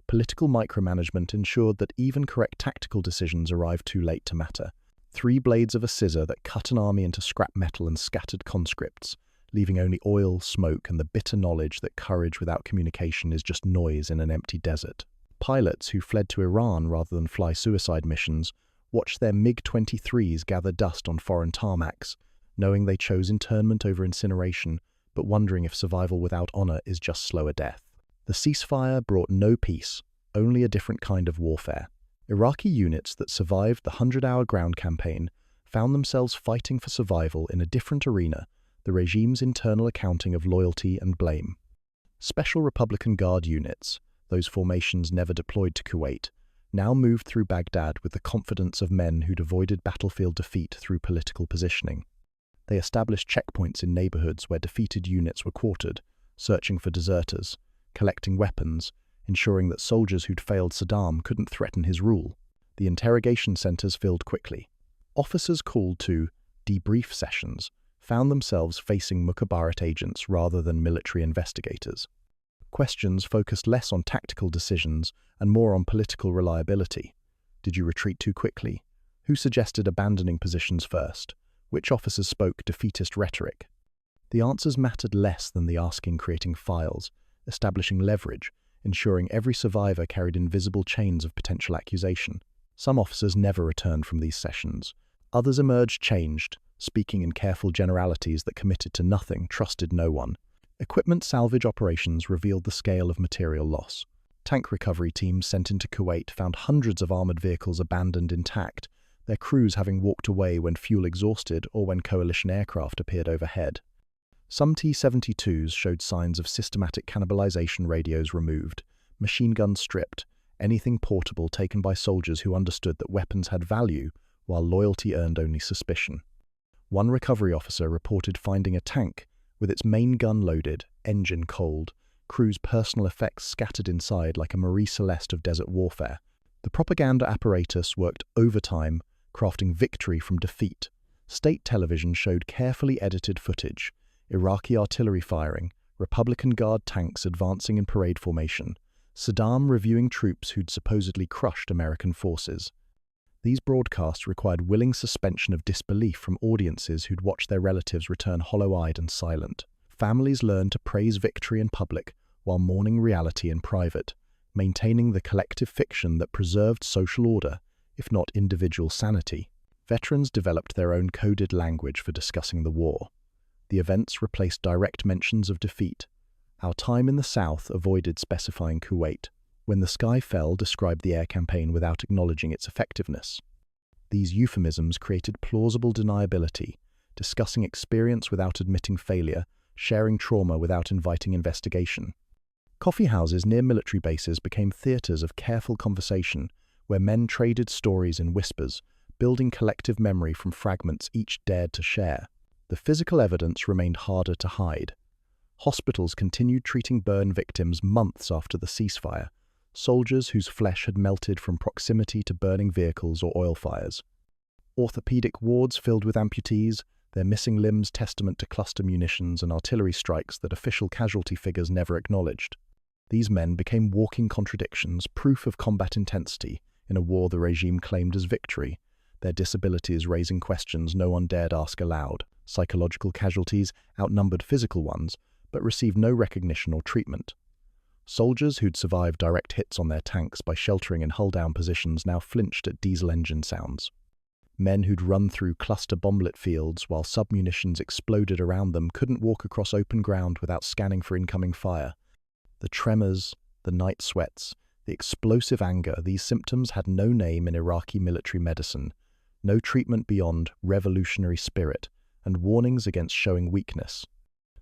Political micromanagement ensured that even correct tactical decisions arrived too late to matter. 3 blades of a scissor that cut an army into scrap metal and scattered conscripts, leaving only oil, smoke, and the bitter knowledge that courage without communication is just noise in an empty desert. Pilots who fled to Iran rather than fly suicide missions watched their MiG-23s gather dust on foreign tarmacs, knowing they chose internment over incineration, but wondering if survival without honor is just slower death. The ceasefire brought no peace, only a different kind of warfare. Iraqi units that survived the 100-hour ground campaign found themselves fighting for survival in a different arena, the regime's internal accounting of loyalty and blame. Special Republican Guard units, those formations never deployed to Kuwait, now moved through Baghdad with the confidence of men who'd avoided battlefield defeat through political positioning. They established checkpoints in neighborhoods where defeated units were quartered, searching for deserters, collecting weapons, ensuring that soldiers who'd failed Saddam couldn't threaten his rule. The interrogation centers filled quickly. Officers called to debrief sessions found themselves facing Mukhabarat agents rather than military investigators. Questions focused less on tactical decisions and more on political reliability. Did you retreat too quickly? Who suggested abandoning positions first? Which officers spoke defeatist rhetoric? The answers mattered less than the asking, creating files, establishing leverage, ensuring every survivor carried invisible chains of potential accusation. Some officers never returned from these sessions. Others emerged changed, speaking in careful generalities that committed to nothing, trusted no one. Equipment salvage operations revealed the scale of material loss. Tank recovery teams sent into Kuwait found hundreds of armored vehicles abandoned intact, their crews having walked away when fuel exhausted or when coalition aircraft appeared overhead. Some T-72s showed signs of systematic cannibalization, radios removed, machine guns stripped, anything portable taken by soldiers who understood that weapons had value, while loyalty earned only suspicion. One recovery officer reported finding a tank with its main gun loaded, engine cold, crew's personal effects scattered inside like a Marie Celeste of desert warfare. The propaganda apparatus worked overtime, crafting victory from defeat. State television showed carefully edited footage, Iraqi artillery firing, Republican Guard tanks advancing in parade formation, Saddam reviewing troops who'd supposedly crushed American forces. These broadcasts required willing suspension of disbelief from audiences who'd watched their relatives return hollow-eyed and silent. Families learned to praise victory in public while mourning reality in private, maintaining the collective fiction that preserved social order, if not individual sanity. Veterans developed their own coded language for discussing the war. The events replaced direct mentions of defeat. Our time in the South avoided specifying Kuwait. When the sky fell described the air campaign without acknowledging its effectiveness. These euphemisms created plausible deniability, discussing experience without admitting failure, sharing trauma without inviting investigation. Coffee houses near military bases became theaters of careful conversation, where men traded stories in whispers, building collective memory from fragments each dared to share. The physical evidence remained harder to hide. Hospitals continued treating burn victims months after the ceasefire, soldiers whose flesh had melted from proximity to burning vehicles or oil fires. Orthopedic wards filled with amputees, their missing limbs testament to cluster munitions and artillery strikes that official casualty figures never acknowledged. These men became walking contradictions, proof of combat intensity in a war the regime claimed as victory, their disabilities raising questions no one dared ask aloud. Psychological casualties outnumbered physical ones, but received no recognition or treatment. Soldiers who'd survived direct hits on their tanks by sheltering in hull-down positions now flinched at diesel engine sounds. Men who'd run through cluster bomblet fields while submunitions exploded around them couldn't walk across open ground without scanning for incoming fire. The tremors, the night sweats, the explosive anger, these symptoms had no name in Iraqi military medicine, no treatment beyond revolutionary spirit, and warnings against showing weakness.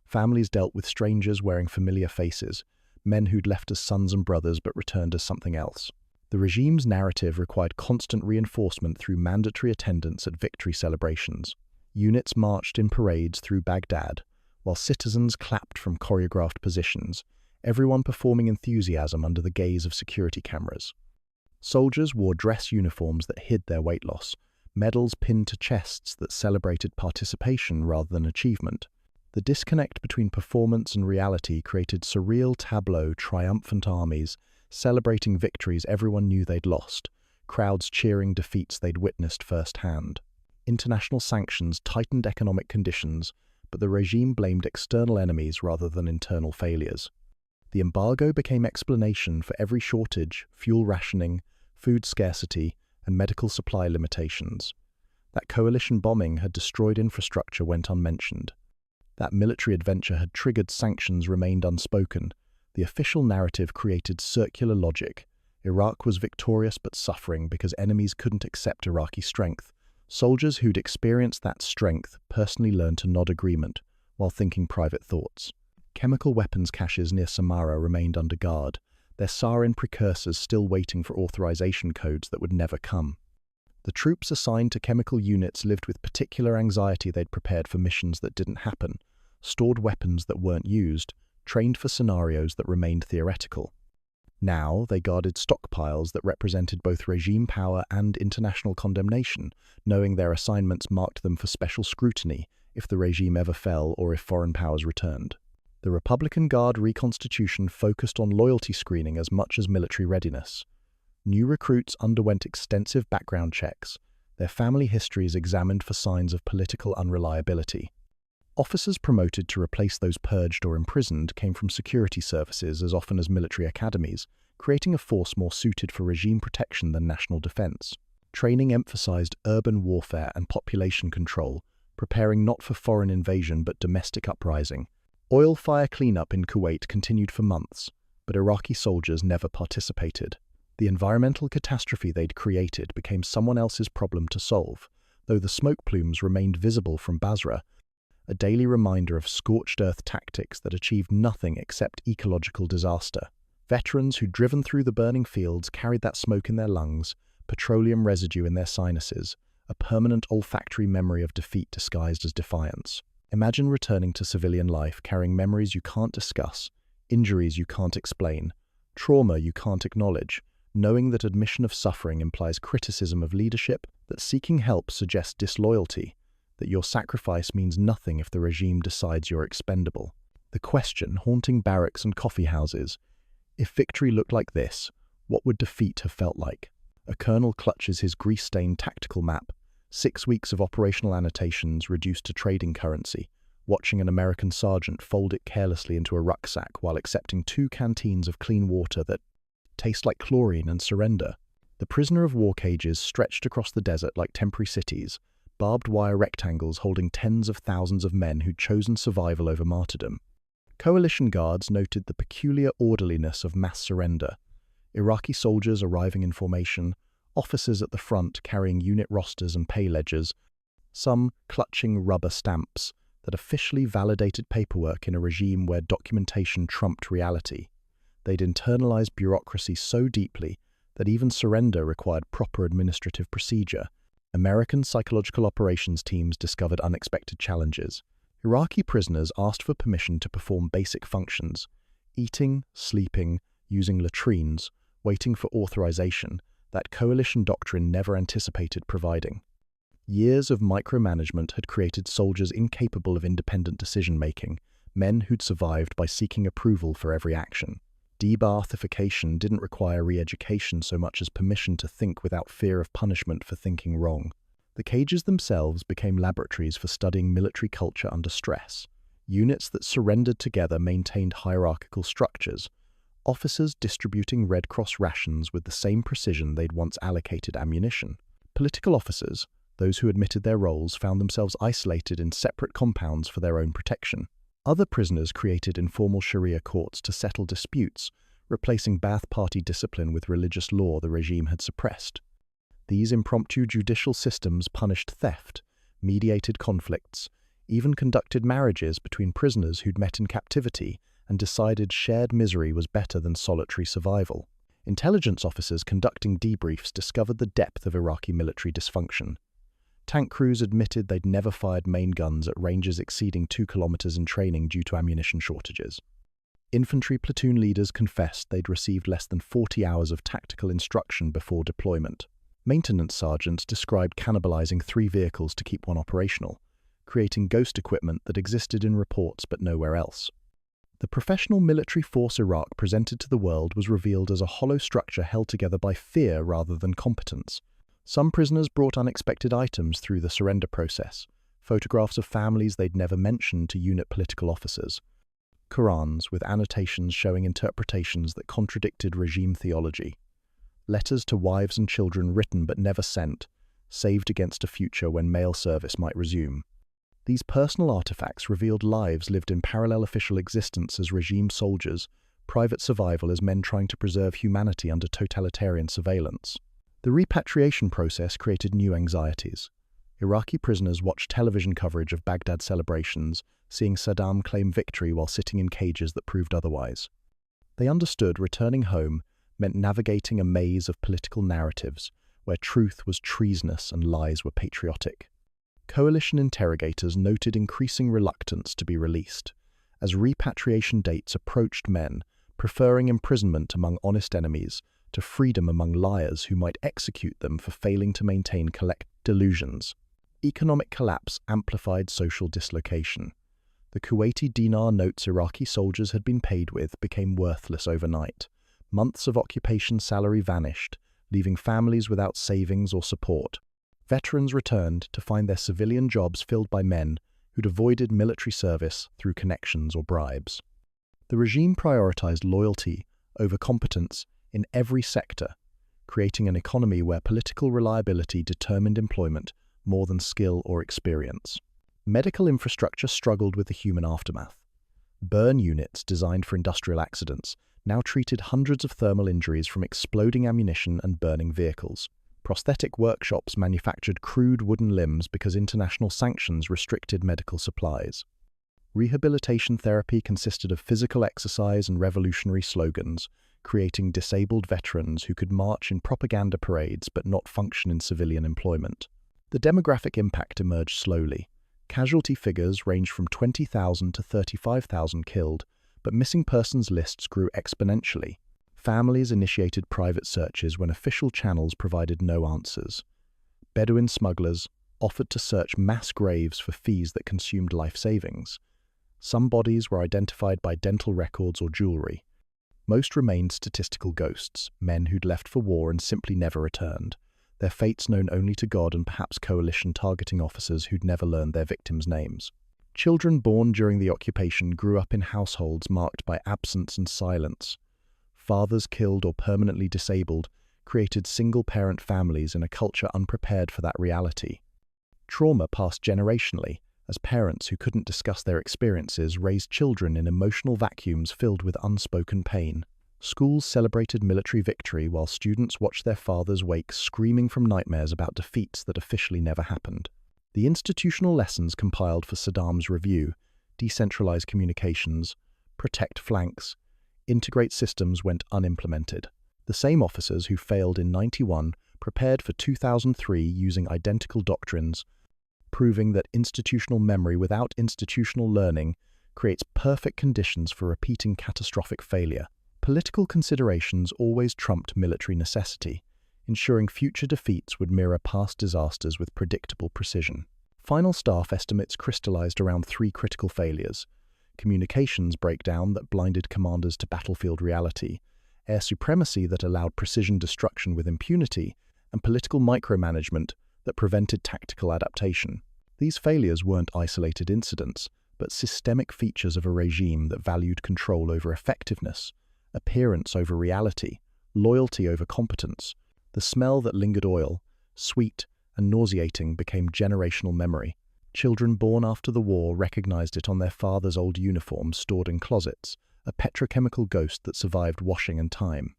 Families dealt with strangers wearing familiar faces, men who'd left as sons and brothers but returned as something else. The regime's narrative required constant reinforcement through mandatory attendance at victory celebrations. Units marched in parades through Baghdad, while citizens clapped from choreographed positions, everyone performing enthusiasm under the gaze of security cameras. Soldiers wore dress uniforms that hid their weight loss, medals pinned to chests that celebrated participation rather than achievement. The disconnect between performance and reality created surreal tableau triumphant armies, celebrating victories everyone knew they'd lost, crowds cheering defeats they'd witnessed firsthand. International sanctions tightened economic conditions, but the regime blamed external enemies rather than internal failures. The embargo became explanation for every shortage, fuel rationing, food scarcity, and medical supply limitations. That coalition bombing had destroyed infrastructure went unmentioned. That military adventure had triggered sanctions remained unspoken. The official narrative created circular logic. Iraq was victorious but suffering because enemies couldn't accept Iraqi strength. Soldiers who'd experienced that strength personally learned to nod agreement while thinking private thoughts. Chemical weapons caches near Samarra remained under guard, their sarin precursors still waiting for authorization codes that would never come. The troops assigned to chemical units lived with particular anxiety they'd prepared for missions that didn't happen, stored weapons that weren't used, trained for scenarios that remained theoretical. Now they guarded stockpiles that represented both regime power and international condemnation, knowing their assignments marked them for special scrutiny if the regime ever fell or if foreign powers returned. The Republican Guard reconstitution focused on loyalty screening as much as military readiness. New recruits underwent extensive background checks, their family histories examined for signs of political unreliability. Officers promoted to replace those purged or imprisoned came from security services as often as military academies, creating a force more suited for regime protection than national defense. Training emphasized urban warfare and population control, preparing not for foreign invasion but domestic uprising. Oil fire cleanup in Kuwait continued for months, but Iraqi soldiers never participated. The environmental catastrophe they'd created became someone else's problem to solve, though the smoke plumes remained visible from Basra. a daily reminder of scorched earth tactics that achieved nothing except ecological disaster. Veterans who'd driven through the burning fields carried that smoke in their lungs, petroleum residue in their sinuses, a permanent olfactory memory of defeat disguised as defiance. Imagine returning to civilian life carrying memories you can't discuss, injuries you can't explain, trauma you can't acknowledge, knowing that admission of suffering implies criticism of leadership, that seeking help suggests disloyalty, that your sacrifice means nothing if the regime decides you're expendable. The question haunting barracks and coffee houses: if victory looked like this, what would defeat have felt like? A colonel clutches his grease-stained tactical map, 6 weeks of operational annotations reduced to trading currency, watching an American sergeant fold it carelessly into a rucksack while accepting 2 canteens of clean water that taste like chlorine and surrender. The prisoner of war cages stretched across the desert like temporary cities, barbed wire rectangles holding tens of thousands of men who'd chosen survival over martyrdom. Coalition guards noted the peculiar orderliness of mass surrender. Iraqi soldiers arriving in formation, officers at the front carrying unit rosters and pay ledgers, some clutching rubber stamps that officially validated paperwork in a regime where documentation trumped reality. They'd internalized bureaucracy so deeply that even surrender required proper administrative procedure. American psychological operations teams discovered unexpected challenges. Iraqi prisoners asked for permission to perform basic functions: eating, sleeping, using latrines, waiting for authorization that coalition doctrine never anticipated providing. Years of micromanagement had created soldiers incapable of independent decision-making, men who'd survived by seeking approval for every action. Debathification didn't require re-education so much as permission to think without fear of punishment for thinking wrong. The cages themselves became laboratories for studying military culture under stress. Units that surrendered together maintained hierarchical structures, officers distributing Red Cross rations with the same precision they'd once allocated ammunition. Political officers, those who admitted their roles, found themselves isolated in separate compounds for their own protection. Other prisoners created informal Sharia courts to settle disputes, replacing Ba'ath Party discipline with religious law the regime had suppressed. These impromptu judicial systems punished theft, mediated conflicts, even conducted marriages between prisoners who'd met in captivity and decided shared misery was better than solitary survival. Intelligence officers conducting debriefs discovered the depth of Iraqi military dysfunction. Tank crews admitted they'd never fired main guns at ranges exceeding 2 kilometers in training due to ammunition shortages. Infantry platoon leaders confessed they'd received less than 40 hours of tactical instruction before deployment. Maintenance sergeants described cannibalizing 3 vehicles to keep one operational, creating ghost equipment that existed in reports but nowhere else. The professional military force Iraq presented to the world was revealed as a hollow structure held together by fear rather than competence. Some prisoners brought unexpected items through the surrender process: photographs of families they'd never mentioned to unit political officers, Qurans with annotations showing interpretations that contradicted regime theology, letters to wives and children written but never sent, saved against a future when mail service might resume. These personal artifacts revealed lives lived in parallel official existence as regime soldiers, private survival as men trying to preserve humanity under totalitarian surveillance. The repatriation process created new anxieties. Iraqi prisoners watched television coverage of Baghdad celebrations, seeing Saddam claim victory while sitting in cages that proved otherwise. They understood returning home meant navigating a maze of political narratives where truth was treasonous and lies were patriotic. Coalition interrogators noted increasing reluctance to be released, as repatriation dates approached men, preferring imprisonment among honest enemies to freedom among liars who might execute them for failing to maintain collect delusions. Economic collapse amplified social dislocation. The Kuwaiti dinar notes Iraqi soldiers had been paid with became worthless overnight. Months of occupation salary vanished, leaving families without savings or support. Veterans returned to find their civilian jobs filled by men who'd avoided military service through connections or bribes. The regime prioritized loyalty over competence in every sector, creating an economy where political reliability determined employment more than skill or experience. Medical infrastructure struggled with the human aftermath. Burn units designed for industrial accidents now treated hundreds of thermal injuries from exploding ammunition and burning vehicles. Prosthetic workshops manufactured crude wooden limbs because international sanctions restricted medical supplies. Rehabilitation therapy consisted of physical exercise and revolutionary slogans, creating disabled veterans who could march in propaganda parades but not function in civilian employment. The demographic impact emerged slowly. Casualty figures ranged from 20,000 to 35,000 killed, but missing persons lists grew exponentially. Families initiated private searches when official channels provided no answers. Bedouin smugglers offered to search mass graves for fees that consumed life savings. Some bodies were identified by dental records or jewelry. Most remained statistical ghosts, men who'd left for war and simply never returned, their fates known only to God and perhaps coalition targeting officers who'd never learned their victims' names. Children born during the occupation grew up in households marked by absence and silence. Fathers killed or permanently disabled created single-parent families in a culture unprepared for that reality. Trauma passed generationally, as parents who couldn't discuss their experiences raised children in emotional vacuums filled with unspoken pain. Schools celebrated military victory while students watched their fathers wake screaming from nightmares about defeats that officially never happened. The institutional lessons compiled for Saddam's review, decentralize communications, protect flanks, integrate systems went unimplemented. The same officers who failed in 91 prepared for 2003 using identical doctrines, proving that institutional memory without institutional learning creates perfect conditions for repeating catastrophic failure. Political considerations always trumped military necessity, ensuring future defeats would mirror past disasters with predictable precision. Final staff estimates crystallized around 3 critical failures: communications breakdown that blinded commanders to battlefield reality, air supremacy that allowed precision destruction with impunity, and political micromanagement that prevented tactical adaptation. These failures weren't isolated incidents, but systemic features of a regime that valued control over effectiveness, appearance over reality, loyalty over competence. The smell that lingered oil, sweet and nauseating, became generational memory. Children born after the war recognized it on their father's old uniforms stored in closets, a petrochemical ghost that survived washing and time.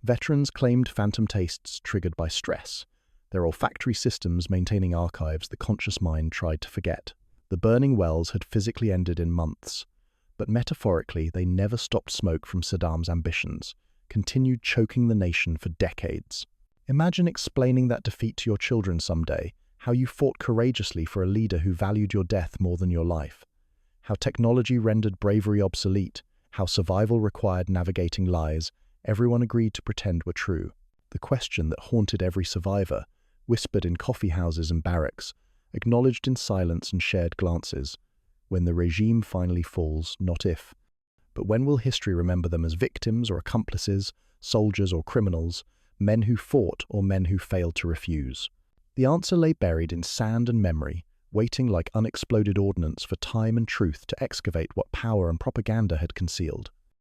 Veterans claimed phantom tastes triggered by stress, their olfactory systems maintaining archives the conscious mind tried to forget. The burning wells had physically ended in months, but metaphorically they never stopped smoke from Saddam's ambitions, continued choking the nation for decades. Imagine explaining that defeat to your children someday, how you fought courageously for a leader who valued your death more than your life, how technology rendered bravery obsolete, how survival required navigating lies everyone agreed to pretend were true. The question that haunted every survivor, whispered in coffee houses and barracks, acknowledged in silence and shared glances: when the regime finally falls, not if, but when will history remember them as victims or accomplices, soldiers or criminals, men who fought or men who failed to refuse? The answer lay buried in sand and memory, waiting like unexploded ordnance for time and truth to excavate what power and propaganda had concealed.